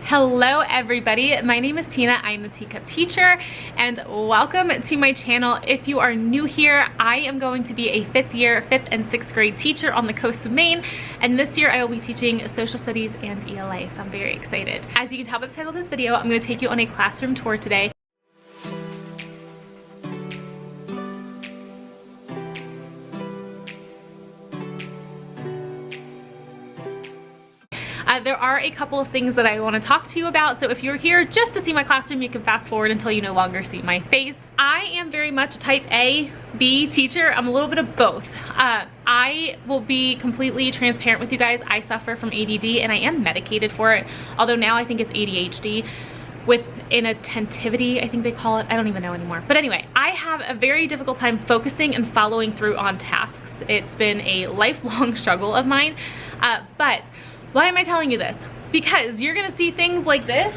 Hello everybody, my name is Tina. I am the Teacup Teacher and welcome to my channel. If you are new here, I am going to be a 5th and 6th grade teacher on the coast of Maine, and this year I will be teaching social studies and ELA, so I'm very excited. As you can tell by the title of this video, I'm going to take you on a classroom tour today. There are a couple of things that I want to talk to you about, so if you're here just to see my classroom, you can fast forward until you no longer see my face. I am very much a type A, B teacher. I'm a little bit of both. I will be completely transparent with you guys. I suffer from ADD and I am medicated for it, although now I think it's ADHD with inattentivity, I think they call it. I don't even know anymore. But anyway, I have a very difficult time focusing and following through on tasks. It's been a lifelong struggle of mine, but why am I telling you this? Because you're gonna see things like this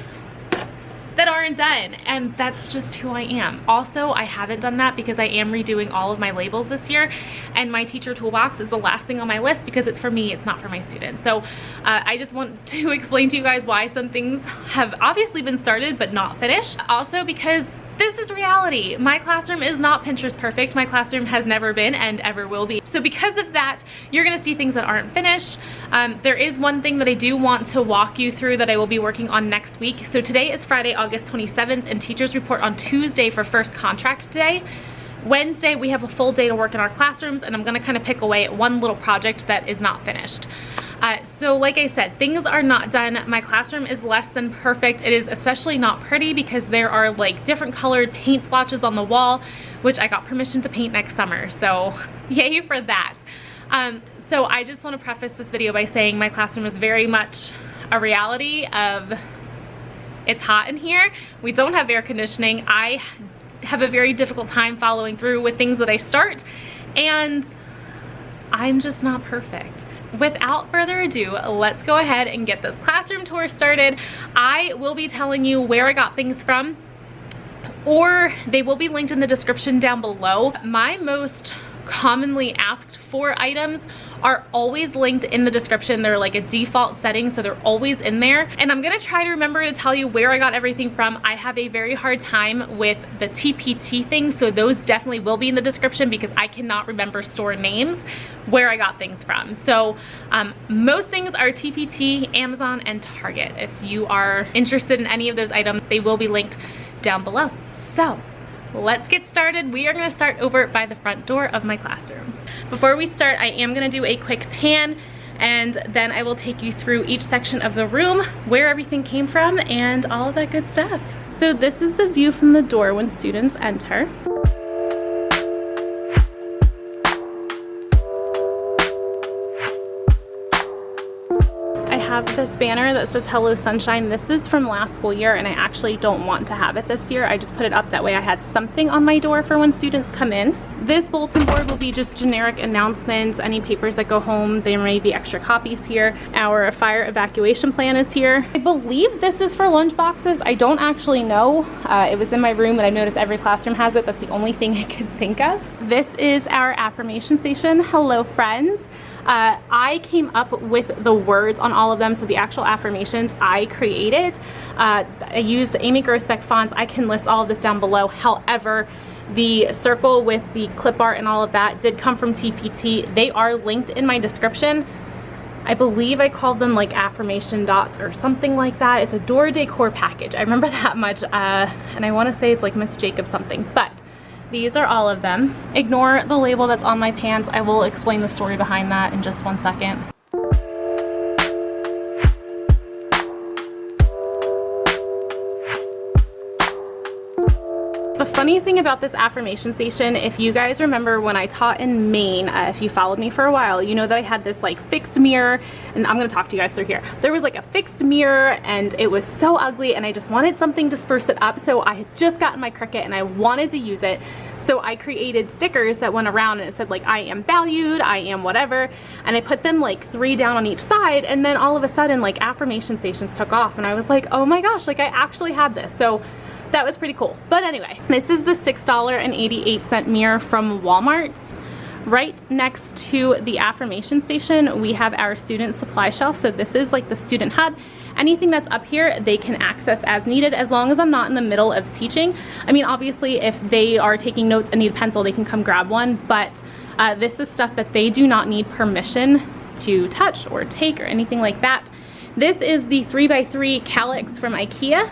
that aren't done, and that's just who I am. Also, I haven't done that because I am redoing all of my labels this year, and my teacher toolbox is the last thing on my list because it's for me, it's not for my students. So I just want to explain to you guys why some things have obviously been started but not finished. Also because this is reality. My classroom is not Pinterest perfect. My classroom has never been and ever will be. So because of that, you're gonna see things that aren't finished. There is one thing that I do want to walk you through that I will be working on next week. So today is Friday, August 27th, and teachers report on Tuesday for first contract day. Wednesday, we have a full day to work in our classrooms, and I'm gonna kind of pick away at one little project that is not finished. So like I said, things are not done. My classroom is less than perfect. It is especially not pretty because there are like different colored paint splotches on the wall, which I got permission to paint next summer. So yay for that. So I just want to preface this video by saying my classroom is very much a reality of it's hot in here. We don't have air conditioning. I have a very difficult time following through with things that I start, and I'm just not perfect. Without further ado, let's go ahead and get this classroom tour started. I will be telling you where I got things from, or they will be linked in the description down below. My most commonly asked for items are always linked in the description. They're like a default setting, so they're always in there. And I'm gonna try to remember to tell you where I got everything from. I have a very hard time with the TPT things, so those definitely will be in the description because I cannot remember store names where I got things from. So most things are TPT, Amazon, and Target. If you are interested in any of those items, they will be linked down below. So let's get started. We are going to start over by the front door of my classroom. Before we start, I am going to do a quick pan, and then I will take you through each section of the room, where everything came from, and all of that good stuff. So this is the view from the door when students enter. I have this banner that says Hello Sunshine. This is from last school year, and I actually don't want to have it this year. I just put it up that way I had something on my door for when students come in. This bulletin board will be just generic announcements, any papers that go home. There may be extra copies here. Our fire evacuation plan is here. I believe this is for lunch boxes. I don't actually know. It was in my room, and I've noticed every classroom has it. That's the only thing I could think of. This is our affirmation station. Hello friends. I came up with the words on all of them, so the actual affirmations I created. I used Amy Grossbeck fonts. I can list all of this down below. However, the circle with the clip art and all of that did come from TPT. They are linked in my description. I believe I called them like affirmation dots or something like that. It's a door decor package. I remember that much, and I want to say it's like Miss Jacob something, but these are all of them. Ignore the label that's on my pants. I will explain the story behind that in just one second. The funny thing about this affirmation station, if you guys remember when I taught in Maine, if you followed me for a while, you know that I had this like fixed mirror, and I'm gonna talk to you guys through here. There was like a fixed mirror and it was so ugly, and I just wanted something to spruce it up. So I had just gotten my Cricut and I wanted to use it. So I created stickers that went around and it said like, I am valued, I am whatever. And I put them like 3 down on each side, and then all of a sudden like affirmation stations took off, and I was like, oh my gosh, like I actually had this. So that was pretty cool. But anyway, this is the $6.88 mirror from Walmart. Right next to the Affirmation Station, we have our student supply shelf. So this is like the student hub. Anything that's up here, they can access as needed, as long as I'm not in the middle of teaching. I mean, obviously, if they are taking notes and need a pencil, they can come grab one, but this is stuff that they do not need permission to touch or take or anything like that. This is the 3x3 calyx from IKEA.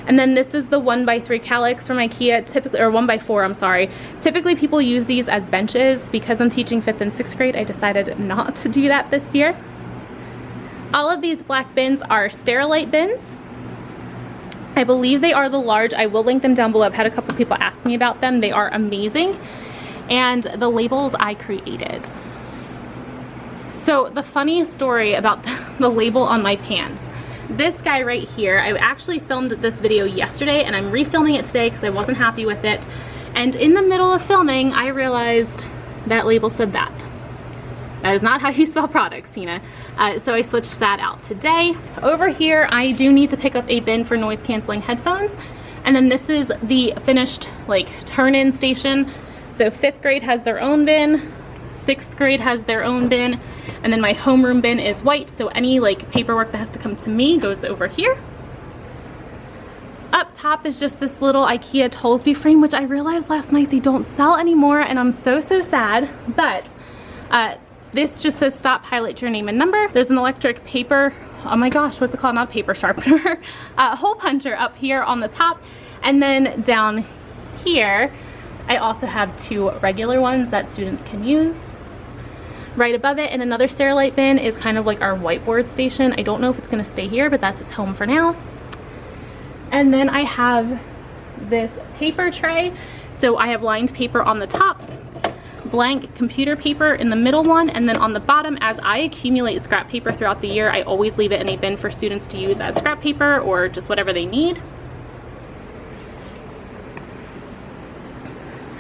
And then this is the 1x3 calyx from IKEA, typically, or 1x4, I'm sorry. Typically people use these as benches. Because I'm teaching 5th and 6th grade, I decided not to do that this year. All of these black bins are Sterilite bins. I believe they are the large. I will link them down below. I've had a couple people ask me about them. They are amazing. And the labels I created. So the funny story about the label on my pants. This guy right here, I actually filmed this video yesterday and I'm refilming it today because I wasn't happy with it. And in the middle of filming, I realized that label said that. That is not how you spell products, Tina. So I switched that out today. Over here, I do need to pick up a bin for noise canceling headphones. And then this is the finished like turn-in station. So 5th grade has their own bin. 6th grade has their own bin, and then my homeroom bin is white, so any like paperwork that has to come to me goes over here. Up top is just this little IKEA Tollsby frame, which I realized last night they don't sell anymore, and I'm so sad. But this just says stop, highlight your name and number. There's an electric paper, oh my gosh, what's it called? Not paper sharpener, hole puncher up here on the top, and then down here I also have 2 regular ones that students can use. Right above it in another Sterilite bin is kind of like our whiteboard station. I don't know if it's going to stay here, but that's its home for now. And then I have this paper tray. So I have lined paper on the top, blank computer paper in the middle one, and then on the bottom, as I accumulate scrap paper throughout the year, I always leave it in a bin for students to use as scrap paper or just whatever they need.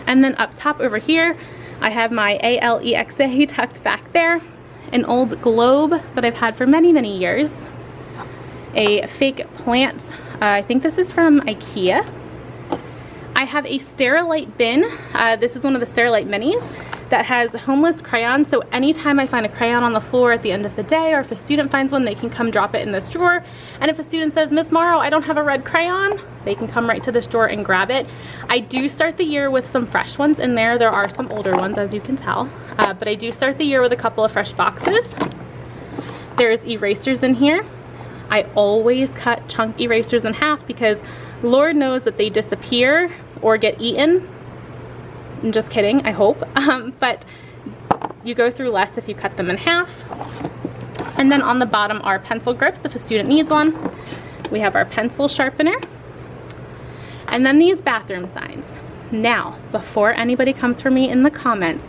And then up top over here, I have my ALEXA tucked back there, an old globe that I've had for many years, a fake plant, I think this is from IKEA. I have a Sterilite bin, this is one of the Sterilite minis that has homeless crayons, so anytime I find a crayon on the floor at the end of the day, or if a student finds one, they can come drop it in this drawer. And if a student says, Miss Morrow, I don't have a red crayon, they can come right to this drawer and grab it. I do start the year with some fresh ones in there. There are some older ones, as you can tell, but I do start the year with a couple of fresh boxes. There's erasers in here. I always cut chunk erasers in half because Lord knows that they disappear or get eaten. I'm just kidding, I hope. But you go through less if you cut them in half. And then on the bottom are pencil grips if a student needs one. We have our pencil sharpener. And then these bathroom signs. Now, before anybody comes for me in the comments,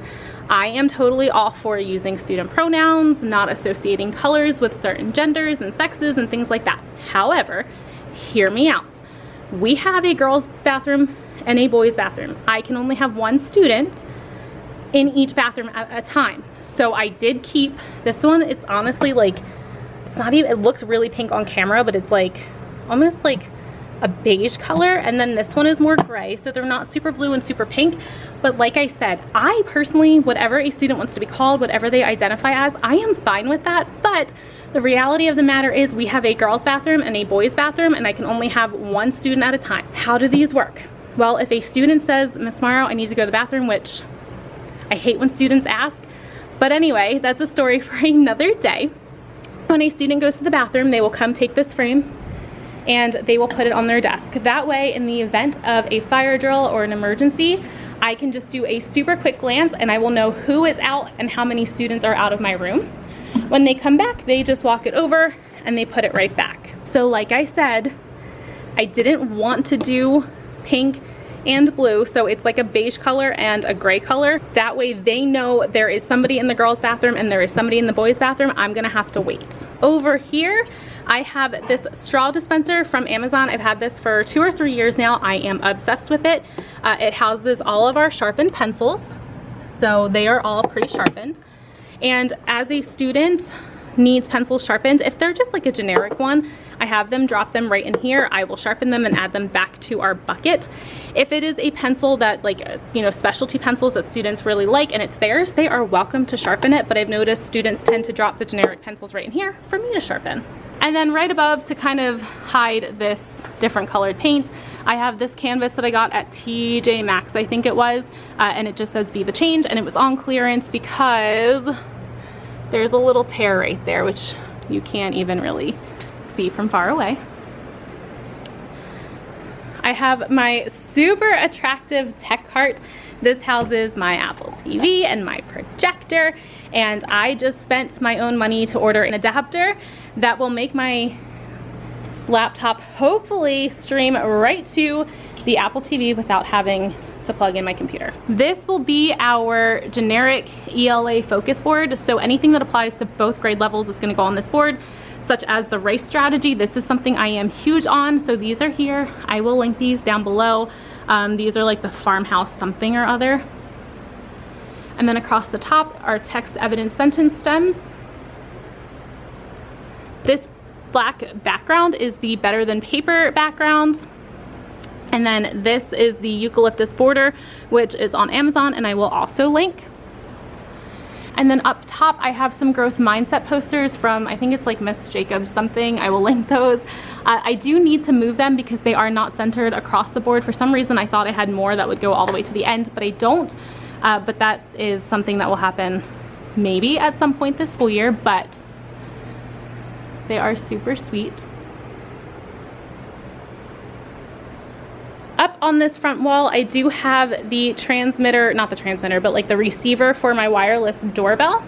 I am totally all for using student pronouns, not associating colors with certain genders and sexes and things like that. However, hear me out. We have a girls' bathroom and a boys' bathroom. I can only have 1 student in each bathroom at a time. So I did keep this one. It's honestly like, it's not even, it looks really pink on camera, but it's like almost like a beige color. And then this one is more gray, so they're not super blue and super pink. But like I said, I personally, whatever a student wants to be called, whatever they identify as, I am fine with that. But the reality of the matter is we have a girls' bathroom and a boys' bathroom, and I can only have 1 student at a time. How do these work? Well, if a student says, Miss Morrow, I need to go to the bathroom, which I hate when students ask, but anyway, that's a story for another day. When a student goes to the bathroom, they will come take this frame and they will put it on their desk. That way, in the event of a fire drill or an emergency, I can just do a super quick glance and I will know who is out and how many students are out of my room. When they come back, they just walk it over and they put it right back. So like I said, I didn't want to do pink and blue, so it's like a beige color and a gray color. That way they know there is somebody in the girls' bathroom and there is somebody in the boys' bathroom. I'm gonna have to wait. Over here, I have this straw dispenser from Amazon. I've had this for 2 or 3 years now. I am obsessed with it. It houses all of our sharpened pencils, so they are all pre-sharpened. And as a student, needs pencils sharpened, if they're just like a generic one, I have them drop them right in here. I will sharpen them and add them back to our bucket. If it is a pencil that, like, you know, specialty pencils that students really like and it's theirs, they are welcome to sharpen it, but I've noticed students tend to drop the generic pencils right in here for me to sharpen. And then right above, to kind of hide this different colored paint, I have this canvas that I got at TJ Maxx, I think it was, and it just says Be the Change, and it was on clearance because there's a little tear right there, which you can't even really see from far away. I have my super attractive tech cart. This houses my Apple TV and my projector, and I just spent my own money to order an adapter that will make my laptop hopefully stream right to the Apple TV without having to plug in my computer. This will be our generic ELA focus board, so anything that applies to both grade levels is going to go on this board, such as the race strategy. This is something I am huge on, so these are here. I will link these down below. These are like the farmhouse something or other. And then across the top are text evidence sentence stems. This black background is the Better Than Paper background. And then this is the eucalyptus border, which is on Amazon, and I will also link. And then up top, I have some growth mindset posters from, I think it's like Miss Jacobs something. I will link those. I do need to move them because they are not centered across the board. For some reason, I thought I had more that would go all the way to the end, but I don't. But that is something that will happen maybe at some point this school year, but they are super sweet. Up on this front wall, I do have the transmitter, not the transmitter, but like the receiver for my wireless doorbell.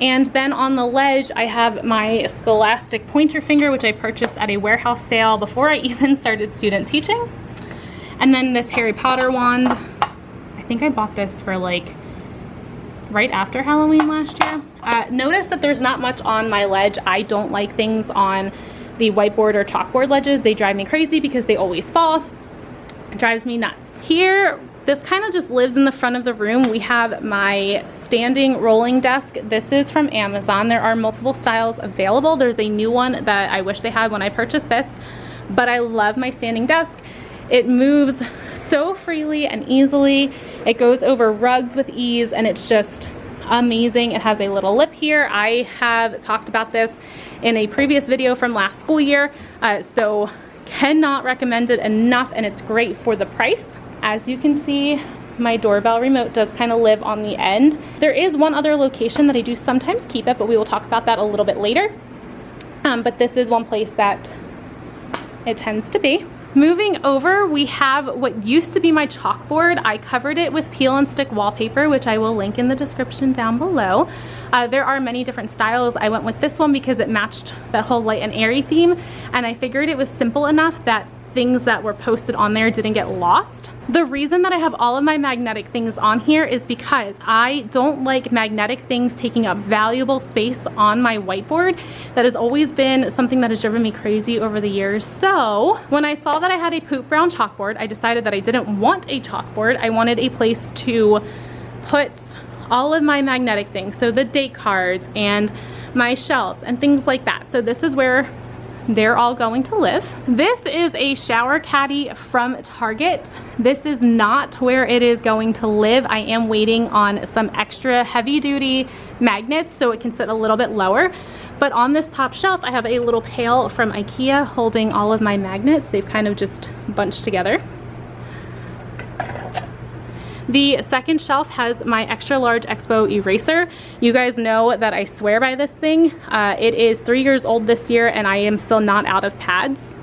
And then on the ledge, I have my Scholastic pointer finger, which I purchased at a warehouse sale before I even started student teaching. And then this Harry Potter wand. I think I bought this for like right after Halloween last year. Notice that there's not much on my ledge. I don't like things on the whiteboard or chalkboard ledges. They drive me crazy because they always fall. It drives me nuts. Here, this kind of just lives in the front of the room. We have my standing rolling desk. This is from Amazon. There are multiple styles available. There's a new one that I wish they had when I purchased this, but I love my standing desk. It moves so freely and easily. It goes over rugs with ease, and it's just amazing. It has a little lip here. I have talked about this in a previous video from last school year, so cannot recommend it enough, and it's great for the price. As you can see, my doorbell remote does kind of live on the end. There is one other location that I do sometimes keep it, but we will talk about that a little bit later. But this is one place that it tends to be. Moving over, we have what used to be my chalkboard. I covered it with peel and stick wallpaper, which I will link in the description down below. There are many different styles. I went with this one because it matched that whole light and airy theme, and I figured it was simple enough that things that were posted on there didn't get lost. The reason that I have all of my magnetic things on here is because I don't like magnetic things taking up valuable space on my whiteboard. That has always been something that has driven me crazy over the years. So when I saw that I had a poop brown chalkboard, I decided that I didn't want a chalkboard. I wanted a place to put all of my magnetic things, so the date cards and my shelves and things like that. So this is where they're all going to live. This is a shower caddy from Target. This is not where it is going to live. I am waiting on some extra heavy duty magnets so it can sit a little bit lower. But on this top shelf, I have a little pail from IKEA holding all of my magnets. They've kind of just bunched together. The second shelf has my extra large Expo eraser. You guys know that I swear by this thing. It is 3 years old this year, and I am still not out of pads.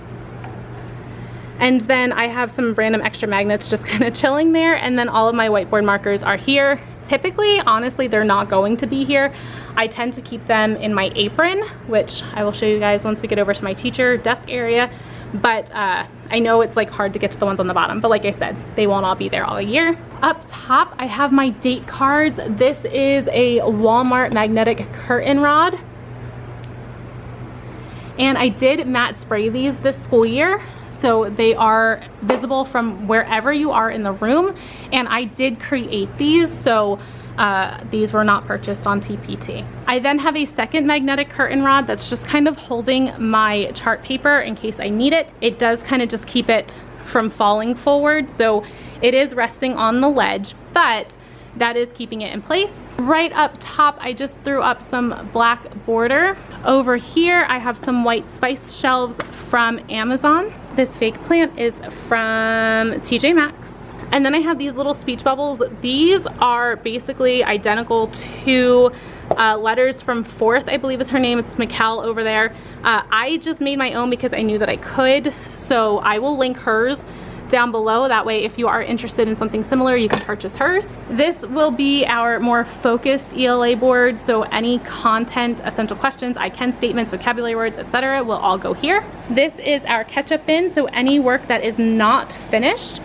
And then I have some random extra magnets just kind of chilling there, and then all of my whiteboard markers are here. Typically, honestly, they're not going to be here. I tend to keep them in my apron, which I will show you guys once we get over to my teacher desk area. But I know it's like hard to get to the ones on the bottom, but like I said, they won't all be there all year. Up top, I have my date cards. This is a Walmart magnetic curtain rod. And I did matte spray these this school year, so they are visible from wherever you are in the room. And I did create these, so These were not purchased on TPT. I then have a second magnetic curtain rod that's just kind of holding my chart paper in case I need it. It does kind of just keep it from falling forward, so it is resting on the ledge, but that is keeping it in place. Right up top, I just threw up some black border. Over here, I have some white spice shelves from Amazon. This fake plant is from TJ Maxx. And then I have these little speech bubbles. These are basically identical to letters from Fourth, I believe is her name. It's Mikkel over there. I just made my own because I knew that I could, so I will link hers down below. That way, if you are interested in something similar, you can purchase hers. This will be our more focused ELA board, so any content, essential questions, I can statements, vocabulary words, etc. will all go here. This is our Ketchup bin, so any work that is not finished,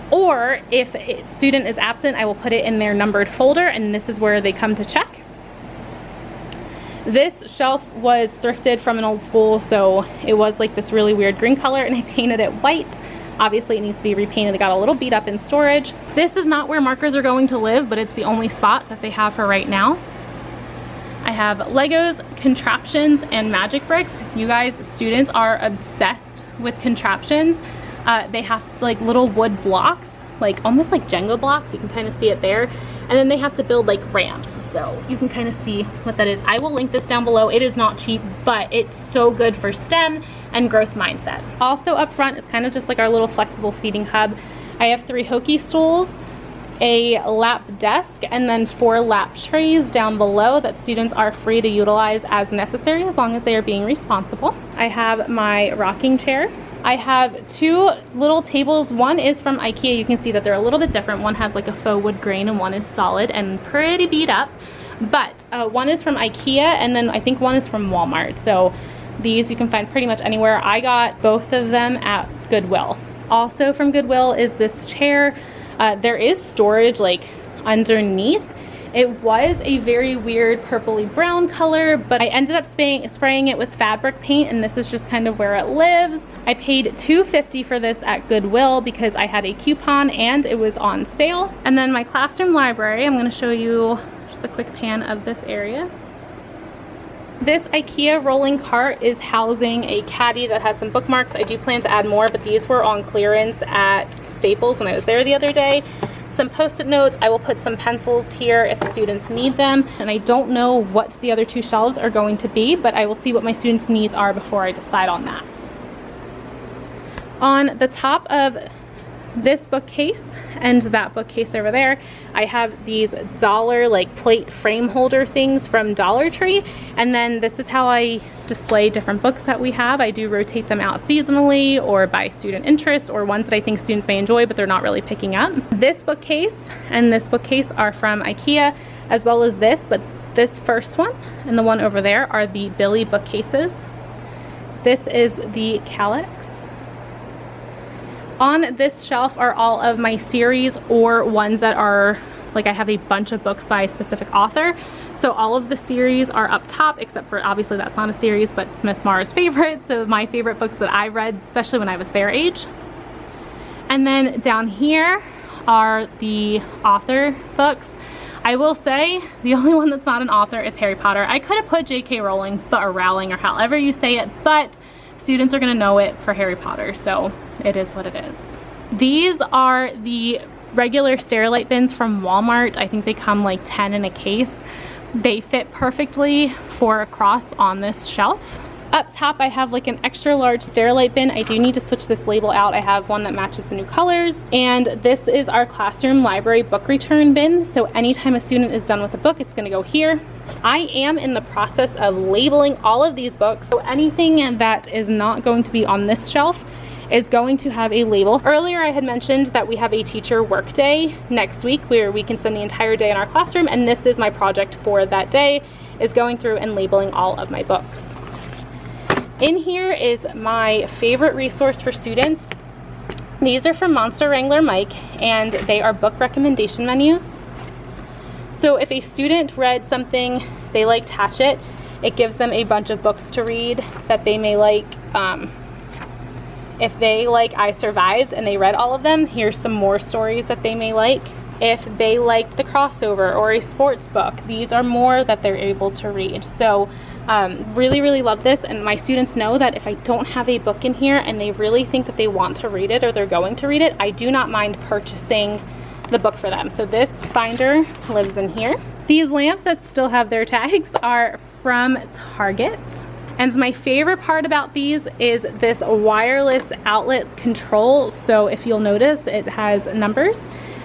or if a student is absent, I will put it in their numbered folder, and this is where they come to check. This shelf was thrifted from an old school, so it was like this really weird green color, and I painted it white. Obviously it needs to be repainted. It got a little beat up in storage. This is not where markers are going to live, but it's the only spot that they have for right now. I have Legos, contraptions, and magic bricks. You guys, students are obsessed with contraptions. They have like little wood blocks, like almost like Jenga blocks. You can kind of see it there. And then they have to build like ramps, so you can kind of see what that is. I will link this down below. It is not cheap, but it's so good for STEM and growth mindset. Also up front is kind of just like our little flexible seating hub. I have 3 hokey stools, a lap desk, and then 4 lap trays down below that students are free to utilize as necessary as long as they are being responsible. I have my rocking chair. I have 2 little tables. One is from IKEA. You can see that they're a little bit different. One has like a faux wood grain and one is solid and pretty beat up. But one is from IKEA and then I think one is from Walmart. So these you can find pretty much anywhere. I got both of them at Goodwill. Also from Goodwill is this chair. There is storage like underneath. It was a very weird purpley brown color, but I ended up spraying it with fabric paint, and this is just kind of where it lives. I paid $2.50 for this at Goodwill because I had a coupon and it was on sale. And then my classroom library, I'm going to show you just a quick pan of this area. This IKEA rolling cart is housing a caddy that has some bookmarks. I do plan to add more, but these were on clearance at Staples when I was there the other day. Some post-it notes. I will put some pencils here if the students need them. And I don't know what the other 2 shelves are going to be, but I will see what my students' needs are before I decide on that. On the top of this bookcase and that bookcase over there, I have these dollar like plate frame holder things from Dollar Tree, and then this is how I display different books that we have. I do rotate them out seasonally or by student interest or ones that I think students may enjoy but they're not really picking up. This bookcase and this bookcase are from IKEA, as well as this, but this first one and the one over there are the Billy bookcases. This is the Calyx. On this shelf are all of my series or ones that are, like I have a bunch of books by a specific author. So all of the series are up top, except for obviously that's not a series, but it's Miss Mara's favorite. So my favorite books that I read, especially when I was their age. And then down here are the author books. I will say the only one that's not an author is Harry Potter. I could have put J.K. Rowling, or Rowling, or however you say it, but students are gonna know it for Harry Potter, so it is what it is. These are the regular Sterilite bins from Walmart. I think they come like 10 in a case. They fit perfectly for a cross on this shelf. Up top I have like an extra large Sterilite bin. I do need to switch this label out. I have one that matches the new colors. And this is our classroom library book return bin. So anytime a student is done with a book, it's gonna go here. I am in the process of labeling all of these books. So anything that is not going to be on this shelf is going to have a label. Earlier I had mentioned that we have a teacher work day next week where we can spend the entire day in our classroom, and this is my project for that day, is going through and labeling all of my books. In here is my favorite resource for students. These are from Monster Wrangler Mike, and they are book recommendation menus. So if a student read something, they liked Hatchet, it gives them a bunch of books to read that they may like. If they like I Survived and they read all of them, here's some more stories that they may like. if they liked the crossover or a sports book. These are more that they're able to read. So really love this, and my students know that if I don't have a book in here and they really think that they want to read it or they're going to read it, I do not mind purchasing the book for them. So this binder lives in here. These lamps that still have their tags are from Target. And my favorite part about these is this wireless outlet control. So if you'll notice, it has numbers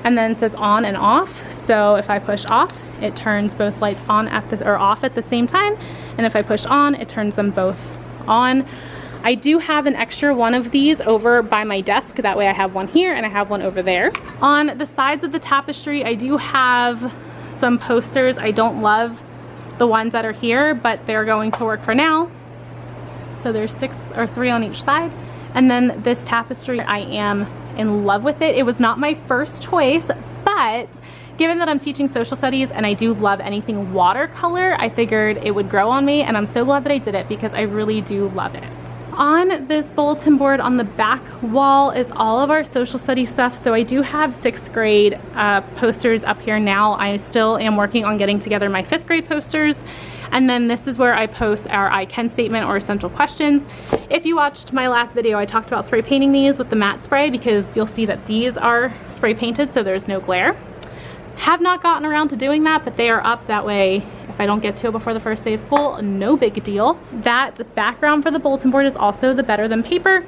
and then says on and off. So if I push off, it turns both lights on or off at the same time. And if I push on, it turns them both on. I do have an extra one of these over by my desk. That way I have one here and I have one over there. On the sides of the tapestry, I do have some posters. I don't love the ones that are here, but they're going to work for now. So there's 6 or 3 on each side. And then this tapestry, I am in love with it. It was not my first choice, but given that I'm teaching social studies and I do love anything watercolor, I figured it would grow on me, and I'm so glad that I did it because I really do love it. On this bulletin board on the back wall is all of our social studies stuff. So I do have 6th grade posters up here now. I still am working on getting together my 5th grade posters. And then this is where I post our I can statement or essential questions. If you watched my last video, I talked about spray painting these with the matte spray, because you'll see that these are spray painted so there's no glare. Have not gotten around to doing that, but they are up. That way, if I don't get to it before the first day of school, no big deal. That background for the bulletin board is also the Better Than Paper,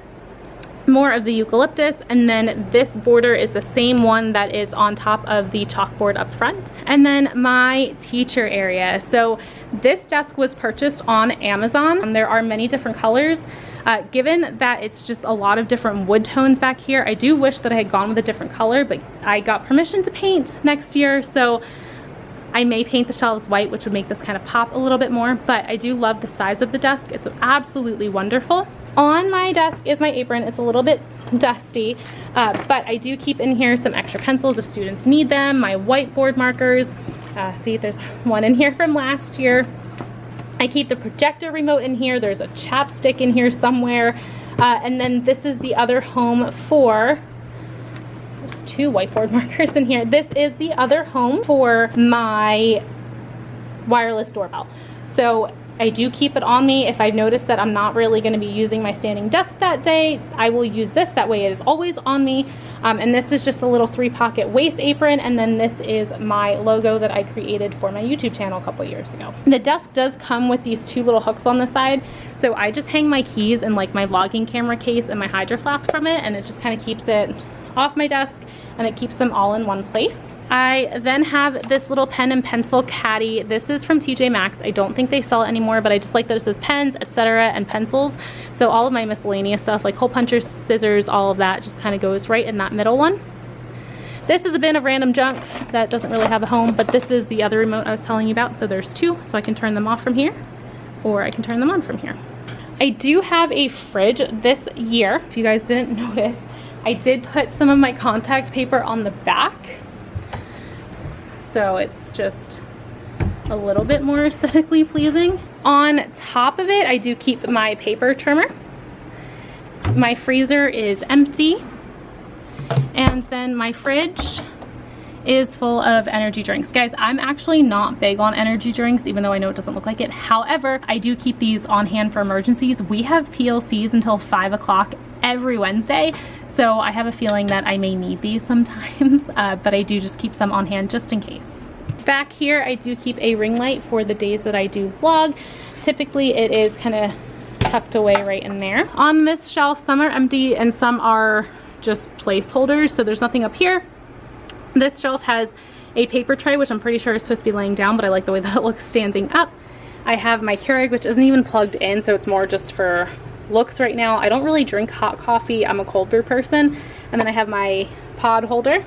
more of the eucalyptus, and then this border is the same one that is on top of the chalkboard up front. And then my teacher area. So this desk was purchased on Amazon. There are many different colors. Given that it's just a lot of different wood tones back here, I do wish that I had gone with a different color, but I got permission to paint next year, so I may paint the shelves white, which would make this kind of pop a little bit more, but I do love the size of the desk. It's absolutely wonderful. On my desk is my apron. It's a little bit dusty, but I do keep in here some extra pencils if students need them, my whiteboard markers. See, there's one in here from last year. I keep the projector remote in here. There's a chapstick in here somewhere. And then this is the other home for, there's 2 whiteboard markers in here. This is the other home for my wireless doorbell. So I do keep it on me. If I notice that I'm not really going to be using my standing desk that day, I will use this. That way it is always on me. And this is just a little 3-pocket waist apron. And then this is my logo that I created for my YouTube channel a couple years ago. The desk does come with these 2 little hooks on the side. So I just hang my keys in like my vlogging camera case and my Hydro Flask from it. And it just kind of keeps it off my desk and it keeps them all in one place. I then have this little pen and pencil caddy. This is from TJ Maxx. I don't think they sell it anymore, but I just like that it says pens, etc., and pencils. So all of my miscellaneous stuff like hole punchers, scissors, all of that just kind of goes right in that middle one. This is a bin of random junk that doesn't really have a home, but this is the other remote I was telling you about. So there's 2, so I can turn them off from here, or I can turn them on from here. I do have a fridge this year. If you guys didn't notice, I did put some of my contact paper on the back. So it's just a little bit more aesthetically pleasing. On top of it, I do keep my paper trimmer. My freezer is empty. And then my fridge is full of energy drinks. Guys, I'm actually not big on energy drinks, even though I know it doesn't look like it. However, I do keep these on hand for emergencies. We have PLCs until 5 o'clock every Wednesday, so I have a feeling that I may need these sometimes, but I do just keep some on hand just in case. Back here, I do keep a ring light for the days that I do vlog. Typically, it is kind of tucked away right in there. On this shelf, some are empty and some are just placeholders, so there's nothing up here. This shelf has a paper tray, which I'm pretty sure is supposed to be laying down, but I like the way that it looks standing up. I have my Keurig, which isn't even plugged in, so it's more just for looks right now. I don't really drink hot coffee. I'm a cold brew person. And then I have my pod holder.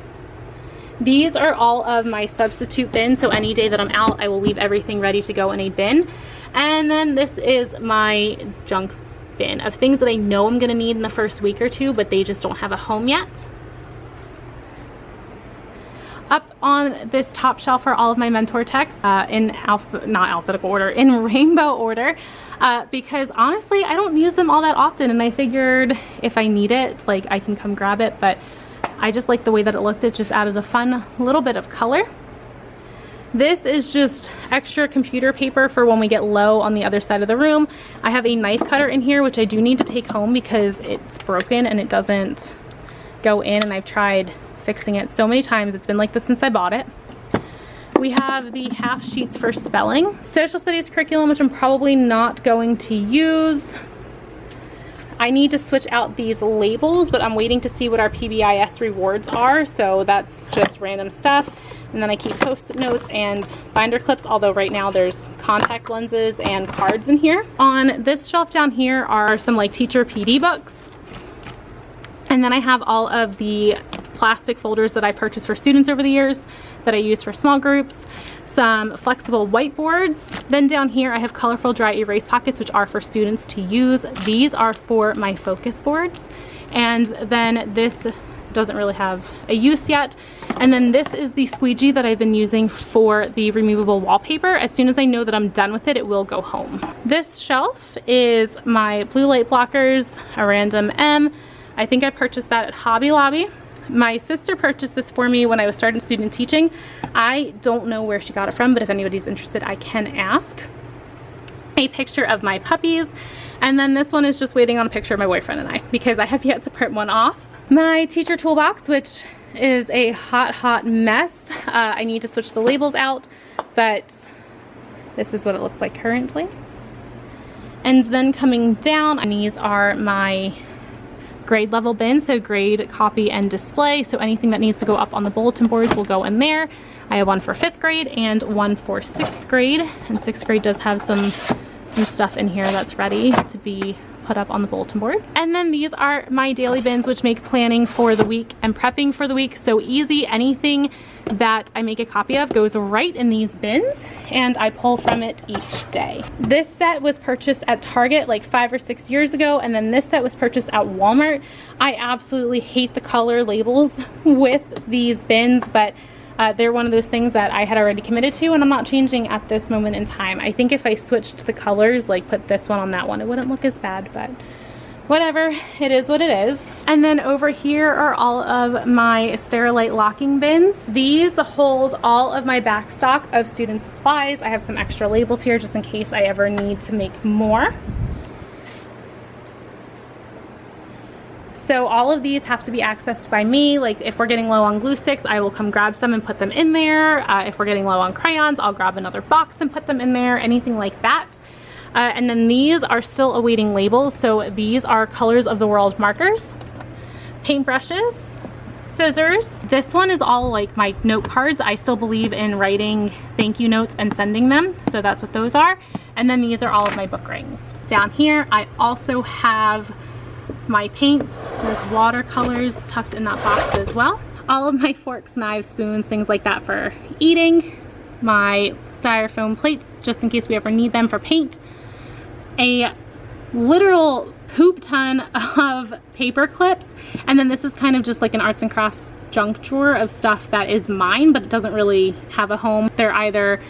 These are all of my substitute bins, so any day that I'm out, I will leave everything ready to go in a bin. And then this is my junk bin of things that I know I'm gonna need in the first week or 2, but they just don't have a home yet. Up on this top shelf are all of my mentor texts in not alphabetical order, in rainbow order, because honestly, I don't use them all that often, and I figured if I need it, like, I can come grab it. But I just like the way that it looked. It just added a fun little bit of color. This is just extra computer paper for when we get low on the other side of the room. I have a knife cutter in here, which I do need to take home because it's broken and it doesn't go in, and I've tried fixing it so many times. It's been like this since I bought it. We have the half sheets for spelling. Social studies curriculum, which I'm probably not going to use. I need to switch out these labels, but I'm waiting to see what our PBIS rewards are, so that's just random stuff. And then I keep post-it notes and binder clips, although right now there's contact lenses and cards in here. On this shelf down here are some like teacher PD books. And then I have all of the plastic folders that I purchased for students over the years that I use for small groups. Some flexible whiteboards. Then down here I have colorful dry erase pockets, which are for students to use. These are for my focus boards. And then this doesn't really have a use yet. And then this is the squeegee that I've been using for the removable wallpaper. As soon as I know that I'm done with it, it will go home. This shelf is my blue light blockers, a random M. I think I purchased that at Hobby Lobby. My sister purchased this for me when I was starting student teaching. I don't know where she got it from, but if anybody's interested, I can ask. A picture of my puppies. And then this one is just waiting on a picture of my boyfriend and I, because I have yet to print one off. My teacher toolbox, which is a hot mess. I need to switch the labels out, but this is what it looks like currently. And then coming down, these are my grade level bins, so grade, copy, and display. So anything that needs to go up on the bulletin boards will go in there. I have one for 5th grade and one for 6th grade. And 6th grade does have some stuff in here that's ready to be put up on the bulletin boards. And then these are my daily bins, which make planning for the week and prepping for the week so easy. Anything that I make a copy of goes right in these bins, and I pull from it each day. This set was purchased at Target like 5 or 6 years ago, and then this set was purchased at Walmart. I absolutely hate the color labels with these bins, but they're one of those things that I had already committed to, and I'm not changing at this moment in time. I think if I switched the colors, like put this one on that one, it wouldn't look as bad, but whatever, it is what it is. And then over here are all of my Sterilite locking bins. These hold all of my back stock of student supplies. I have some extra labels here just in case I ever need to make more. So all of these have to be accessed by me. Like if we're getting low on glue sticks, I will come grab some and put them in there. If we're getting low on crayons, I'll grab another box and put them in there, anything like that. And then these are still awaiting labels. So these are Colors of the World markers, paintbrushes, scissors. This one is all like my note cards. I still believe in writing thank you notes and sending them. So that's what those are. And then these are all of my book rings. Down here, I also have my paints. There's watercolors tucked in that box as well. All of my forks, knives, spoons, things like that for eating. My styrofoam plates, just in case we ever need them for paint. A literal poop ton of paper clips. And then this is kind of just like an arts and crafts junk drawer of stuff that is mine, but it doesn't really have a home. They're either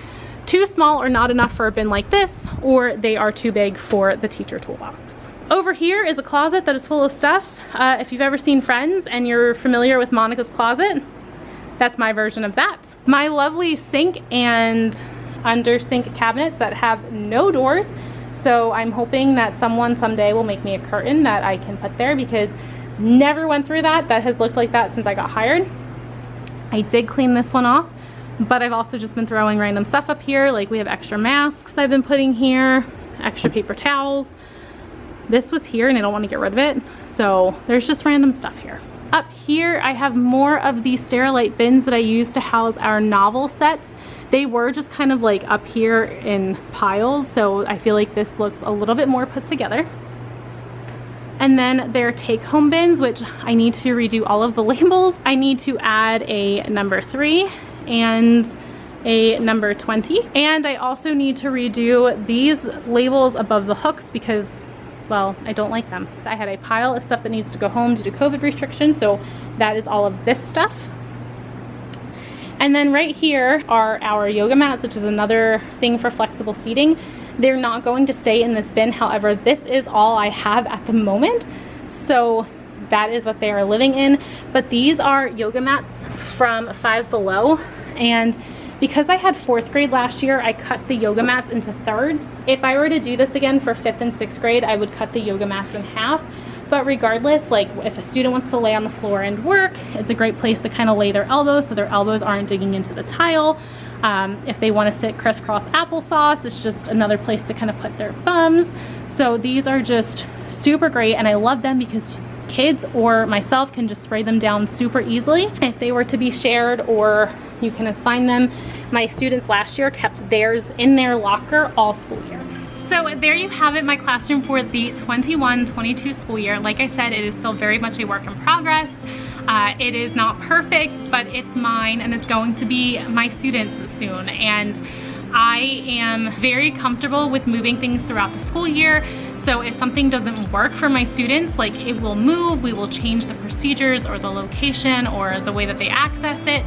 too small or not enough for a bin like this, or they are too big for the teacher toolbox. Over here is a closet that is full of stuff. If you've ever seen Friends and you're familiar with Monica's closet, that's my version of that. My lovely sink and under sink cabinets that have no doors. So I'm hoping that someone someday will make me a curtain that I can put there, because never went through that. That has looked like that since I got hired. I did clean this one off, but I've also just been throwing random stuff up here. Like we have extra masks I've been putting here, extra paper towels. This was here and I don't want to get rid of it, so there's just random stuff here. Up here I have more of these Sterilite bins that I use to house our novel sets. They were just kind of like up here in piles, so I feel like this looks a little bit more put together. And then they're take-home bins, which I need to redo all of the labels. I need to add a number 3 and a number 20. And I also need to redo these labels above the hooks because, well, I don't like them. I had a pile of stuff that needs to go home due to COVID restrictions, so that is all of this stuff. And then right here are our yoga mats, which is another thing for flexible seating. They're not going to stay in this bin. However, this is all I have at the moment. So that is what they are living in. But these are yoga mats from Five Below, and because I had 4th grade last year, I cut the yoga mats into thirds. If I were to do this again for 5th and 6th grade, I would cut the yoga mats in half. But regardless, like if a student wants to lay on the floor and work, it's a great place to kind of lay their elbows so their elbows aren't digging into the tile. If they want to sit crisscross applesauce, it's just another place to kind of put their bums. So these are just super great, and I love them because kids or myself can just spray them down super easily if they were to be shared, or you can assign them. My students last year kept theirs in their locker all school year. So there you have it, my classroom for the 21-22 school year. Like I said, it is still very much a work in progress. It is not perfect, but it's mine, and it's going to be my students soon. And I am very comfortable with moving things throughout the school year. So if something doesn't work for my students, like it will move, we will change the procedures or the location or the way that they access it.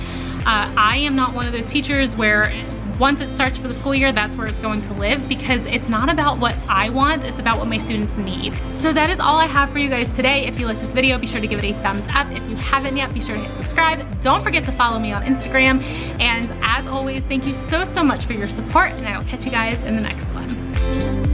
I am not one of those teachers where once it starts for the school year, that's where it's going to live, because it's not about what I want, it's about what my students need. So that is all I have for you guys today. If you like this video, be sure to give it a thumbs up. If you haven't yet, be sure to hit subscribe. Don't forget to follow me on Instagram. And as always, thank you so much for your support, and I will catch you guys in the next one.